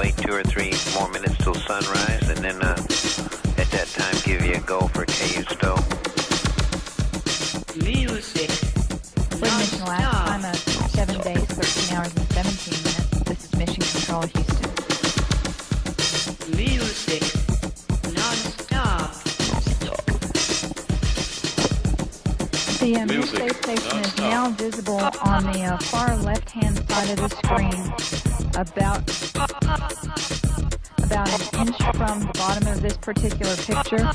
wait 2 or 3 more minutes till sunrise, and then at that time give you a go for KU stow. Music. With mission last time of 7 days, 13 hours, and 17 minutes. This is Mission Control Houston. Music. Non-stop. The Mir space station is now visible on the far left-hand side of the screen, about an inch from the bottom of this particular picture.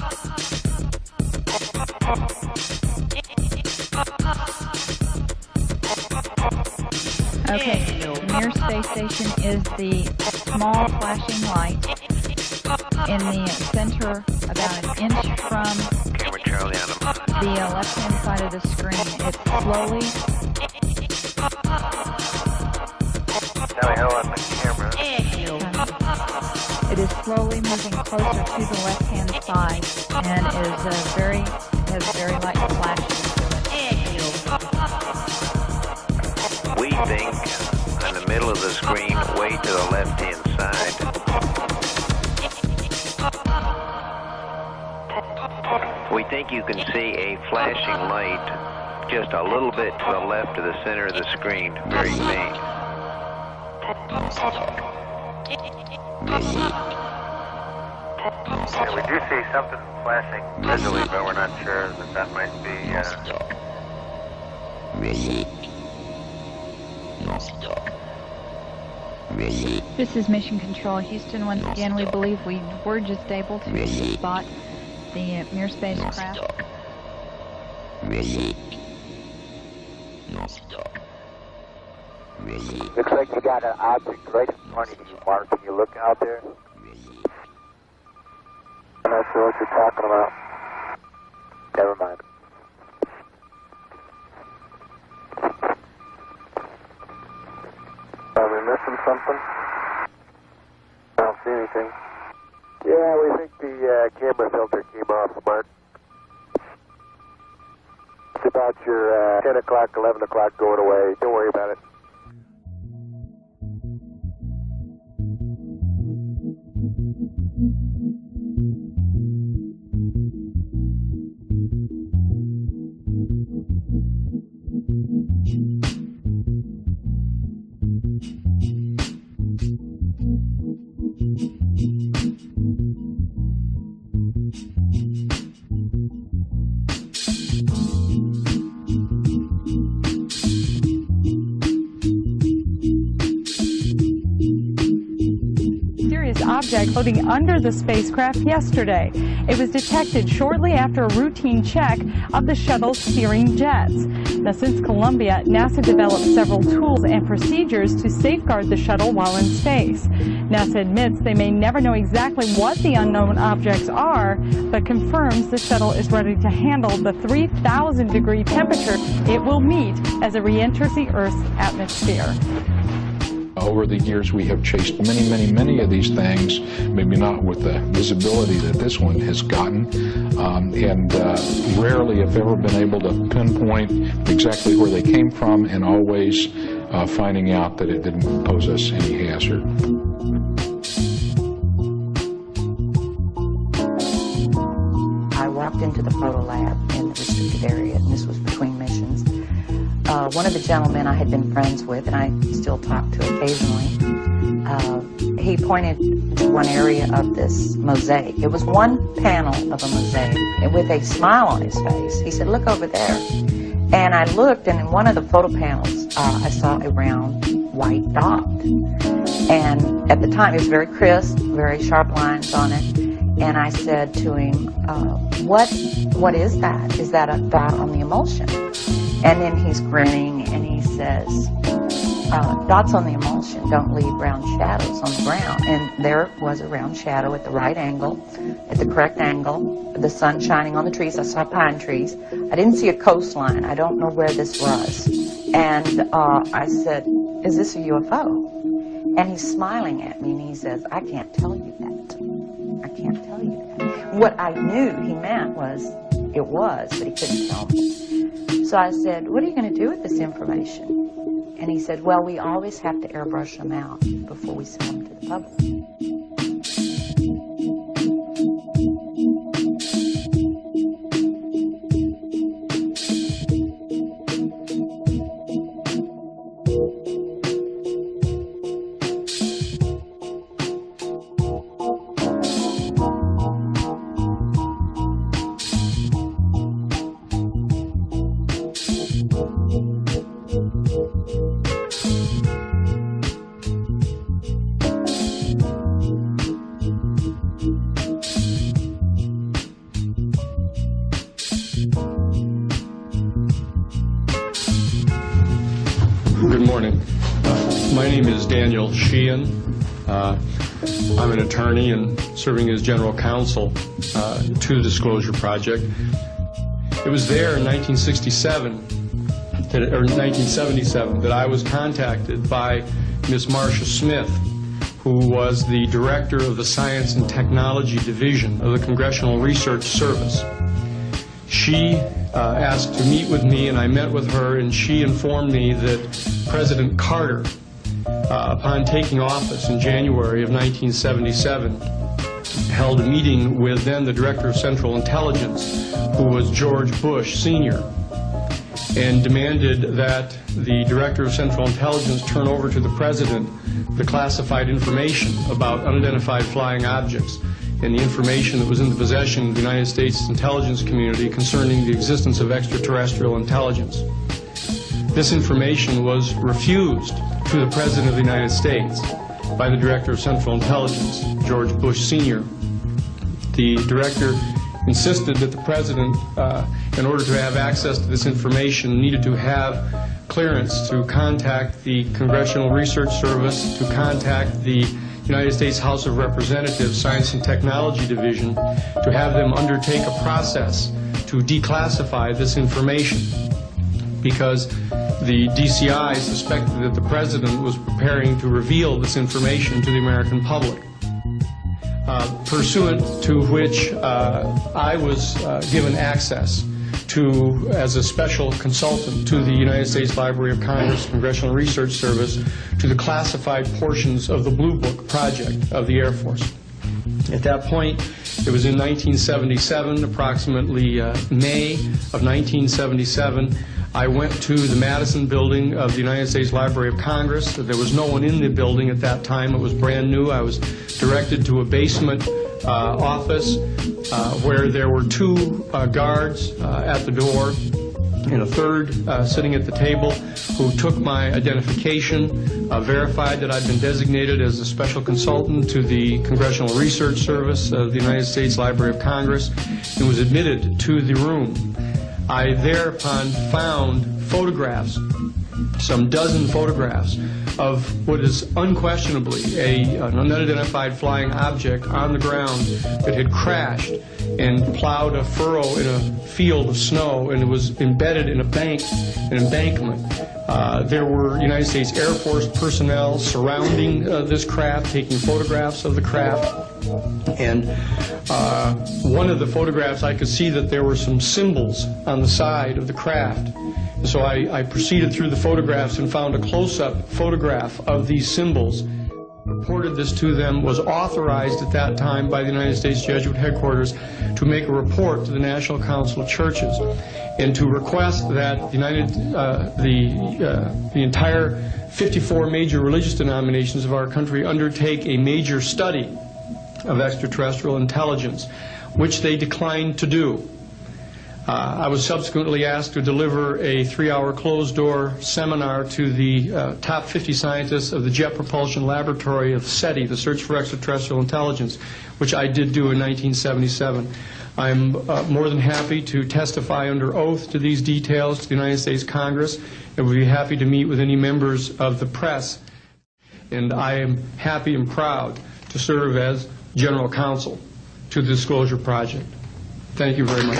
Okay, the Mir space station is the small flashing light in the center, about an inch from the left-hand side of the screen. It's slowly... It is slowly moving closer to the left-hand side and has very light flashes to it. We think in the middle of the screen, way to the left-hand side. We think you can see a flashing light just a little bit to the left of the center of the screen, very faint. Yeah, we do see something flashing visually, but we're not sure that might be... This is Mission Control Houston. Once again, we believe we were just able to spot the Mir spacecraft. Looks like you got an object right in front of you, Mark. Can you look out there? I'm not sure what you're talking about. Never mind. Are we missing something? I don't see anything. Yeah, we think the camera filter came off, Mark. It's about your 10 o'clock, 11 o'clock going away. Don't worry about it. Object floating under the spacecraft yesterday. It was detected shortly after a routine check of the shuttle's steering jets. Now, since Columbia, NASA developed several tools and procedures to safeguard the shuttle while in space. NASA admits they may never know exactly what the unknown objects are, but confirms the shuttle is ready to handle the 3,000-degree temperature it will meet as it re-enters the Earth's atmosphere. Over the years, we have chased many of these things, maybe not with the visibility that this one has gotten, and rarely, if ever, been able to pinpoint exactly where they came from, and always finding out that it didn't pose us any hazard. I walked into the photo lab in the restricted area, and this was between missions. One of the gentlemen I had been friends with, and I still talk to occasionally, he pointed to one area of this mosaic. It was one panel of a mosaic, and with a smile on his face, he said, "Look over there." And I looked, and in one of the photo panels, I saw a round white dot. And at the time, it was very crisp, very sharp lines on it. And I said to him, what is that? Is that a dot on the emulsion? And then he's grinning and he says, dots on the emulsion don't leave round shadows on the ground. And there was a round shadow at the right angle, at the correct angle, the sun shining on the trees. I saw pine trees. I didn't see a coastline. I don't know where this was. And I said, "Is this a UFO?" And he's smiling at me and he says, "I can't tell you that. I can't tell you that." What I knew he meant was, it was, but he couldn't tell me. So I said, "What are you going to do with this information?" And he said, well, we always have to airbrush them out before we send them to the public. Good morning. My name is Daniel Sheehan. I'm an attorney and serving as general counsel to the Disclosure Project. It was there in 1977 that I was contacted by Miss Marcia Smith, who was the director of the Science and Technology Division of the Congressional Research Service. She asked to meet with me, and I met with her, and she informed me that President Carter, upon taking office in January of 1977, held a meeting with then the Director of Central Intelligence, who was George Bush Sr., and demanded that the Director of Central Intelligence turn over to the President the classified information about unidentified flying objects and the information that was in the possession of the United States intelligence community concerning the existence of extraterrestrial intelligence. This information was refused to the President of the United States by the Director of Central Intelligence, George Bush Sr. The Director insisted that the President, in order to have access to this information, needed to have clearance to contact the Congressional Research Service, to contact the United States House of Representatives Science and Technology Division, to have them undertake a process to declassify this information, because the DCI suspected that the President was preparing to reveal this information to the American public. Pursuant to which I was given access to, as a special consultant to the United States Library of Congress Congressional Research Service, to the classified portions of the Blue Book project of the Air Force. At that point, it was in 1977, approximately May of 1977, I went to the Madison building of the United States Library of Congress. There was no one in the building at that time. It was brand new. I was directed to a basement office where there were two guards at the door and a third sitting at the table, who took my identification, verified that I'd been designated as a special consultant to the Congressional Research Service of the United States Library of Congress, and was admitted to the room. I thereupon found photographs, some dozen photographs, of what is unquestionably an unidentified flying object on the ground that had crashed and plowed a furrow in a field of snow, and it was embedded in an embankment. There were United States Air Force personnel surrounding this craft, taking photographs of the craft. And one of the photographs, I could see that there were some symbols on the side of the craft. And so I proceeded through the photographs and found a close-up photograph of these symbols. Reported this to them, was authorized at that time by the United States Jesuit headquarters to make a report to the National Council of Churches and to request that the entire 54 major religious denominations of our country undertake a major study of extraterrestrial intelligence, which they declined to do. I was subsequently asked to deliver a 3-hour closed-door seminar to the top 50 scientists of the Jet Propulsion Laboratory of SETI, the Search for Extraterrestrial Intelligence, which I did do in 1977. I'm more than happy to testify under oath to these details to the United States Congress, and would be happy to meet with any members of the press. And I am happy and proud to serve as General Counsel to the Disclosure Project. Thank you very much.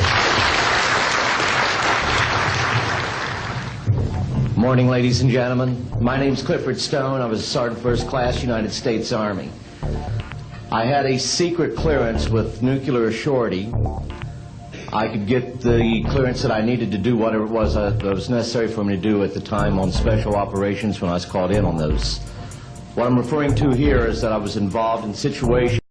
Morning, ladies and gentlemen. My name's Clifford Stone. I was a Sergeant First Class, United States Army. I had a secret clearance with nuclear authority I could get the clearance that I needed to do whatever it was that was necessary for me to do at the time on special operations when I was called in on those. What I'm referring to here is that I was involved in situations